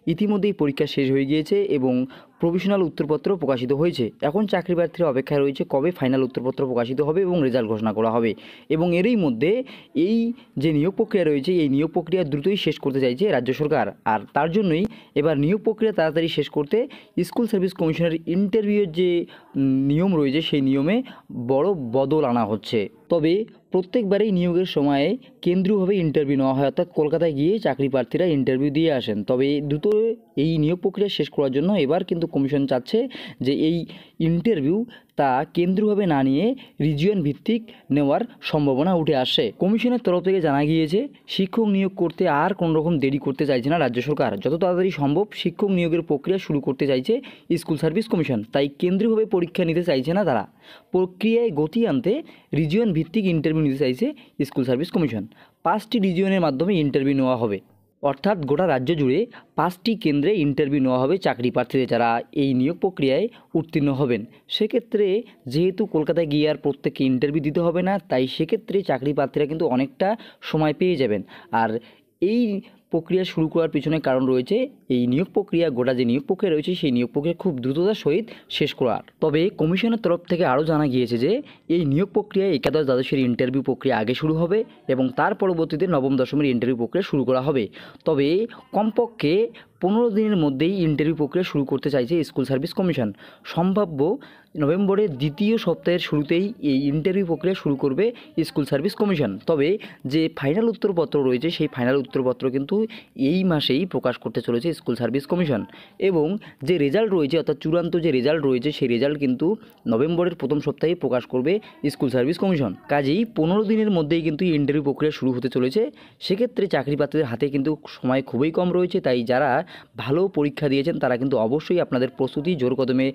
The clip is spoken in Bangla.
ইতিমধ্যেই পরীক্ষা শেষ হয়ে গিয়েছে এবং প্রভিশনাল উত্তরপত্র প্রকাশিত হয়েছে। এখন চাকরি প্রার্থীরা অপেক্ষায় রয়েছে কবে ফাইনাল উত্তরপত্র প্রকাশিত হবে এবং রেজাল্ট ঘোষণা করা হবে। এবং এরই মধ্যে এই যে নিয়োগ প্রক্রিয়া রয়েছে এই নিয়োগ প্রক্রিয়া দ্রুতই শেষ করতে চাইছে রাজ্য সরকার। আর তার জন্যই এবার নিয়োগ প্রক্রিয়া তাড়াতাড়ি শেষ করতে স্কুল সার্ভিস কমিশনের ইন্টারভিউয়ের যে নিয়ম রয়েছে সেই নিয়মে বড় বদল আনা হচ্ছে। তবে প্রত্যেকবারেই নিয়োগের সময়ে কেন্দ্রীয়ভাবে ইন্টারভিউ নেওয়া হয়, অর্থাৎ কলকাতায় গিয়ে চাকরি প্রার্থীরা ইন্টারভিউ দিয়ে আসেন। তবে দ্রুত এই নিয়োগ প্রক্রিয়া শেষ করার জন্য এবার কিন্তু কমিশন চাচ্ছে যে এই ইন্টারভিউ তা কেন্দ্রীয়ভাবে না নিয়ে রিজিয়ন ভিত্তিক নেওয়ার সম্ভাবনা উঠে আসে। কমিশনের তরফ থেকে জানা গিয়েছে শিক্ষক নিয়োগ করতে আর কোনো রকম দেরি করতে চাইছে না রাজ্য সরকার। যত তাড়াতাড়ি সম্ভব শিক্ষক নিয়োগের প্রক্রিয়া শুরু করতে চাইছে স্কুল সার্ভিস কমিশন। তাই কেন্দ্রীয়ভাবে পরীক্ষা নিতে চাইছে না তারা, প্রক্রিয়ায় গতি আনতে রিজিয়ন ভিত্তিক ইন্টারভিউ নিতে চাইছে স্কুল সার্ভিস কমিশন। 5টি রিজিয়নের মাধ্যমে ইন্টারভিউ নেওয়া হবে, অর্থাৎ গোটা রাজ্য জুড়ে 5টি কেন্দ্রে ইন্টারভিউ নেওয়া হবে চাকরি প্রার্থীদের যারা এই নিয়োগ প্রক্রিয়ায় উত্তীর্ণ হবেন। সেক্ষেত্রে যেহেতু কলকাতায় গিয়ে আর প্রত্যেককে ইন্টারভিউ দিতে হবে না, তাই সেক্ষেত্রে চাকরি প্রার্থীরা কিন্তু অনেকটা সময় পেয়ে যাবেন। আর এই প্রক্রিয়া শুরু করার পিছনে কারণ রয়েছে এই নিয়োগ প্রক্রিয়া, গোটা যে নিয়োগ প্রক্রিয়া রয়েছে সেই নিয়োগ প্রক্রিয়া খুব দ্রুততার সহিত শেষ করার। তবে কমিশনের তরফ থেকে আরও জানা গিয়েছে যে এই নিয়োগ প্রক্রিয়ায় একাদশ দ্বাদশের ইন্টারভিউ প্রক্রিয়া আগে শুরু হবে এবং তার পরবর্তীতে নবম দশমের ইন্টারভিউ প্রক্রিয়া শুরু করা হবে। তবে কমপক্ষে 15 দিনের মধ্যেই ইন্টারভিউ প্রক্রিয়া শুরু করতে চাইছে স্কুল সার্ভিস কমিশন। সম্ভাব্য নভেম্বরের দ্বিতীয় সপ্তাহের শুরুতেই এই ইন্টারভিউ প্রক্রিয়া শুরু করবে স্কুল সার্ভিস কমিশন। তবে যে ফাইনাল উত্তরপত্র রয়েছে সেই ফাইনাল উত্তরপত্র কিন্তু এই মাসেই প্রকাশ করতে চলেছে স্কুল সার্ভিস কমিশন। এবং যে রেজাল্ট রয়েছে অর্থাৎ চূড়ান্ত যে রেজাল্ট রয়েছে সেই রেজাল্ট কিন্তু নভেম্বরের প্রথম সপ্তাহে প্রকাশ করবে স্কুল সার্ভিস কমিশন। কাজেই 15 দিনের মধ্যেই কিন্তু ইন্টারভিউ প্রক্রিয়া শুরু হতে চলেছে। সেক্ষেত্রে চাকরি প্রার্থীদের হাতে কিন্তু সময় খুবই কম রয়েছে। তাই যারা ভালো পরীক্ষা দিয়েছেন তারা কিন্তু অবশ্যই আপনাদের প্রস্তুতি জোর কদমে